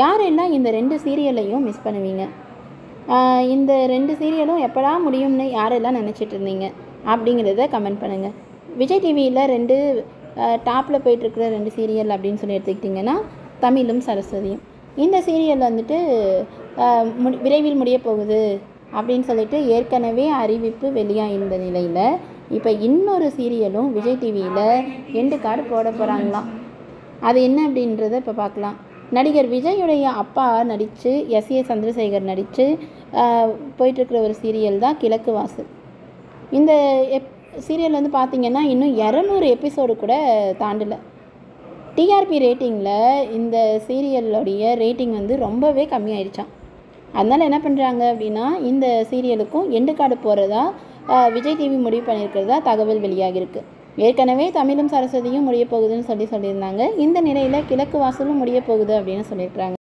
யாரெல்லாம் இந்த 2 சீரியலையும் மிஸ் பண்ணுவீங்க? இந்த 2 சீரியலும் எப்படா முடியும்னு யாரெல்லாம் நினச்சிட்டு இருந்தீங்க? அப்படிங்கிறத கமெண்ட் பண்ணுங்கள். விஜய் டிவியில் 2 டாப்பில் போயிட்டுருக்கிற 2 சீரியல் அப்படின்னு சொல்லி எடுத்துக்கிட்டிங்கன்னா, தமிழும் சரஸ்வதியும். இந்த சீரியல் வந்துட்டு விரைவில் முடிய போகுது அப்படின்னு சொல்லிட்டு ஏற்கனவே அறிவிப்பு வெளியாகிருந்த நிலையில், இப்போ இன்னொரு சீரியலும் விஜய் டிவியில் எண்டு கார்டு போட போகிறாங்களாம். அது என்ன அப்படின்றத இப்போ பார்க்கலாம். நடிகர் விஜயுடைய அப்பா நடித்து எஸ்.ஏ. சந்திரசேகர் நடித்து போயிட்டுருக்கிற ஒரு சீரியல் தான் கிழக்கு வாசல். இந்த சீரியல் வந்து பார்த்திங்கன்னா இன்னும் 200 எபிசோடு கூட தாண்டலை. டிஆர்பி ரேட்டிங்கில் இந்த சீரியலுடைய ரேட்டிங் வந்து ரொம்பவே கம்மியாயிடுச்சான். அதனால் என்ன பண்ணுறாங்க அப்படின்னா, இந்த சீரியலுக்கும் எண்டு கார்டு போகிறதா விஜய் டிவி முடிவு பண்ணியிருக்கிறதா தகவல் வெளியாகிருக்கு. ஏற்கனவே தமிழும் சரஸ்வதியும் முடிய போகுதுன்னு சொல்லியிருந்தாங்க. இந்த நிலையில் கிழக்கு வாசலும் முடிய போகுது அப்படின்னு சொல்லியிருக்கிறாங்க.